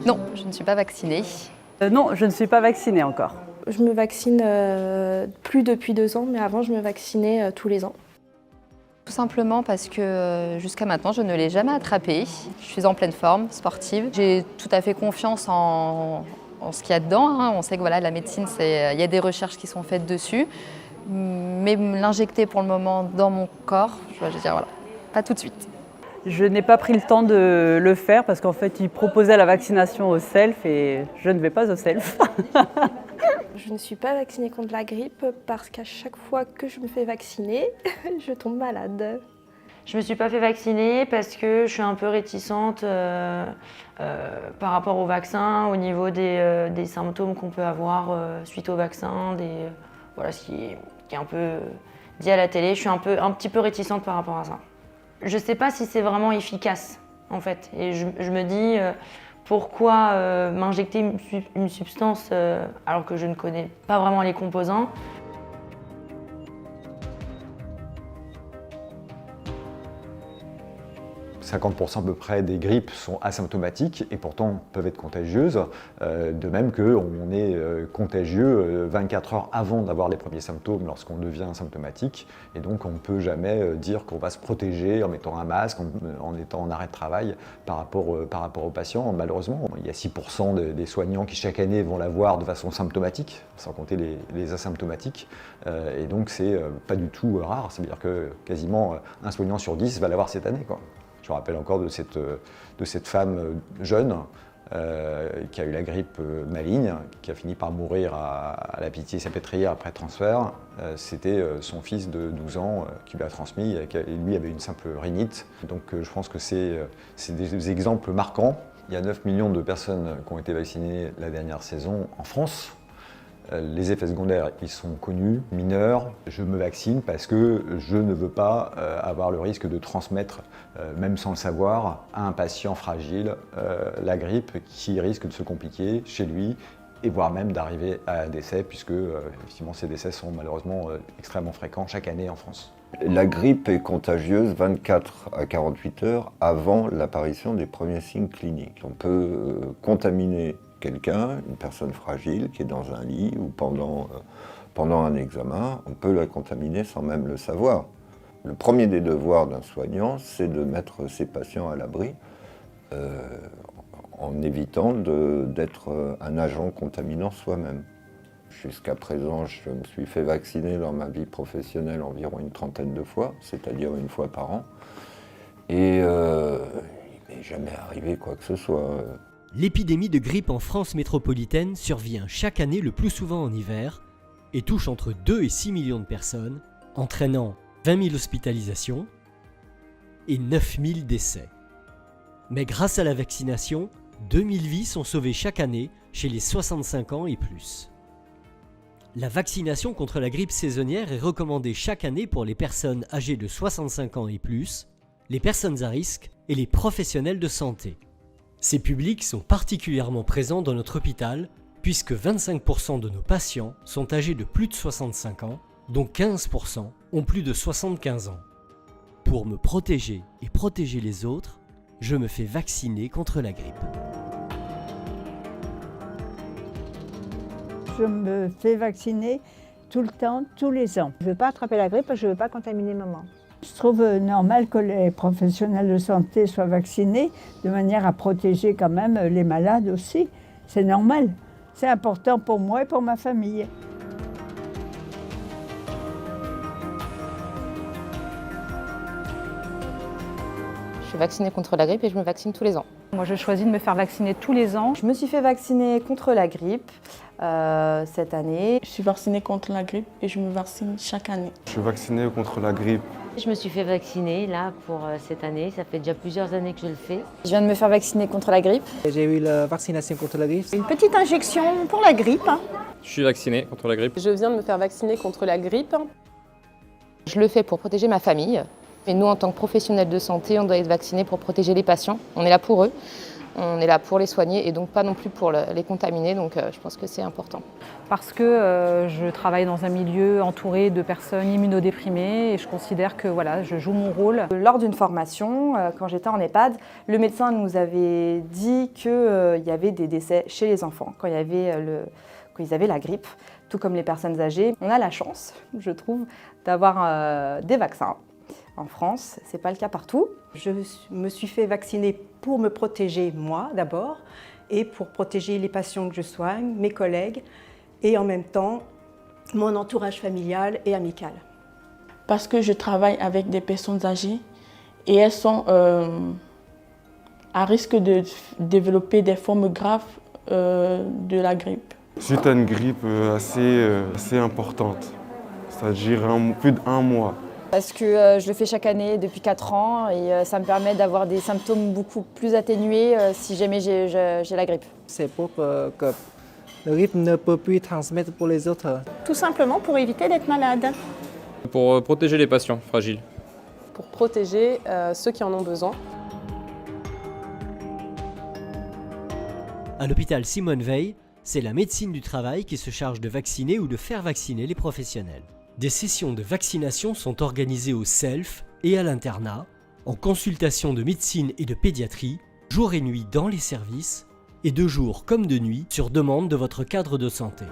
Non, je ne suis pas vaccinée. Non, je ne suis pas vaccinée encore. Je me vaccine plus depuis 2 ans, mais avant je me vaccinais tous les ans. Tout simplement parce que jusqu'à maintenant, je ne l'ai jamais attrapé. Je suis en pleine forme sportive. J'ai tout à fait confiance en ce qu'il y a dedans. On sait que voilà, la médecine, il y a des recherches qui sont faites dessus. Mais l'injecter pour le moment dans mon corps, je veux dire, voilà, pas tout de suite. Je n'ai pas pris le temps de le faire parce qu'en fait, ils proposaient la vaccination au self et je ne vais pas au self. Je ne suis pas vaccinée contre la grippe parce qu'à chaque fois que je me fais vacciner, je tombe malade. Je ne me suis pas fait vacciner parce que je suis un peu réticente par rapport au vaccin, au niveau des symptômes qu'on peut avoir suite au vaccin, voilà, ce qui est un peu dit à la télé. Je suis un petit peu réticente par rapport à ça. Je ne sais pas si c'est vraiment efficace, en fait. Et je me dis, pourquoi m'injecter une substance alors que je ne connais pas vraiment les composants ? 50% à peu près des grippes sont asymptomatiques et pourtant peuvent être contagieuses, de même qu'on est contagieux 24 heures avant d'avoir les premiers symptômes lorsqu'on devient symptomatique, et donc on ne peut jamais dire qu'on va se protéger en mettant un masque, en étant en arrêt de travail par rapport aux patients. Malheureusement, il y a 6% des soignants qui chaque année vont l'avoir de façon symptomatique, sans compter les asymptomatiques, et donc c'est pas du tout rare, c'est-à-dire que quasiment un soignant sur 10 va l'avoir cette année, quoi. Je me rappelle encore de cette femme jeune qui a eu la grippe maligne, qui a fini par mourir à la Pitié-Salpêtrière après transfert. C'était son fils de 12 ans qui lui a transmis, et lui avait une simple rhinite. Donc je pense que c'est des exemples marquants. Il y a 9 millions de personnes qui ont été vaccinées la dernière saison en France. Les effets secondaires, ils sont connus, mineurs. Je me vaccine parce que je ne veux pas avoir le risque de transmettre, même sans le savoir, à un patient fragile la grippe qui risque de se compliquer chez lui et voire même d'arriver à un décès, puisque effectivement, ces décès sont malheureusement extrêmement fréquents chaque année en France. La grippe est contagieuse 24 à 48 heures avant l'apparition des premiers signes cliniques. On peut contaminer quelqu'un, une personne fragile qui est dans un lit ou pendant un examen, on peut la contaminer sans même le savoir. Le premier des devoirs d'un soignant, c'est de mettre ses patients à l'abri en évitant d'être un agent contaminant soi-même. Jusqu'à présent, je me suis fait vacciner dans ma vie professionnelle environ une 30aine de fois, c'est-à-dire une fois par an. Et il m'est jamais arrivé quoi que ce soit. L'épidémie de grippe en France métropolitaine survient chaque année le plus souvent en hiver et touche entre 2 et 6 millions de personnes, entraînant 20 000 hospitalisations et 9 000 décès. Mais grâce à la vaccination, 2000 vies sont sauvées chaque année chez les 65 ans et plus. La vaccination contre la grippe saisonnière est recommandée chaque année pour les personnes âgées de 65 ans et plus, les personnes à risque et les professionnels de santé. Ces publics sont particulièrement présents dans notre hôpital puisque 25% de nos patients sont âgés de plus de 65 ans, dont 15% ont plus de 75 ans. Pour me protéger et protéger les autres, je me fais vacciner contre la grippe. Je me fais vacciner tout le temps, tous les ans. Je ne veux pas attraper la grippe parce que je ne veux pas contaminer maman. Je trouve normal que les professionnels de santé soient vaccinés de manière à protéger quand même les malades aussi. C'est normal. C'est important pour moi et pour ma famille. Je suis vaccinée contre la grippe et je me vaccine tous les ans. Moi, je choisis de me faire vacciner tous les ans. Je me suis fait vacciner contre la grippe cette année. Je suis vaccinée contre la grippe et je me vaccine chaque année. Je suis vacciné contre la grippe. Je me suis fait vacciner là pour cette année, ça fait déjà plusieurs années que je le fais. Je viens de me faire vacciner contre la grippe. J'ai eu la vaccination contre la grippe. Une petite injection pour la grippe. Je suis vacciné contre la grippe. Je viens de me faire vacciner contre la grippe. Je le fais pour protéger ma famille Et nous, en tant que professionnels de santé, on doit être vaccinés pour protéger les patients. On est là pour eux, on est là pour les soigner et donc pas non plus pour les contaminer. Donc je pense que c'est important. Parce que je travaille dans un milieu entouré de personnes immunodéprimées et je considère que voilà, je joue mon rôle. Lors d'une formation, quand j'étais en EHPAD, le médecin nous avait dit qu'il y avait des décès chez les enfants quand ils avaient la grippe, tout comme les personnes âgées. On a la chance, je trouve, d'avoir des vaccins. En France, ce n'est pas le cas partout. Je me suis fait vacciner pour me protéger moi d'abord et pour protéger les patients que je soigne, mes collègues et en même temps mon entourage familial et amical. Parce que je travaille avec des personnes âgées et elles sont à risque de développer des formes graves de la grippe. C'est une grippe assez importante, c'est-à-dire plus d'1 mois. Parce que je le fais chaque année depuis 4 ans et ça me permet d'avoir des symptômes beaucoup plus atténués si jamais j'ai la grippe. C'est pour que la grippe ne peut plus transmettre pour les autres. Tout simplement pour éviter d'être malade. Pour protéger les patients fragiles. Pour protéger ceux qui en ont besoin. À l'hôpital Simone Veil, c'est la médecine du travail qui se charge de vacciner ou de faire vacciner les professionnels. Des sessions de vaccination sont organisées au SELF et à l'internat, en consultation de médecine et de pédiatrie, jour et nuit dans les services, et de jour comme de nuit sur demande de votre cadre de santé.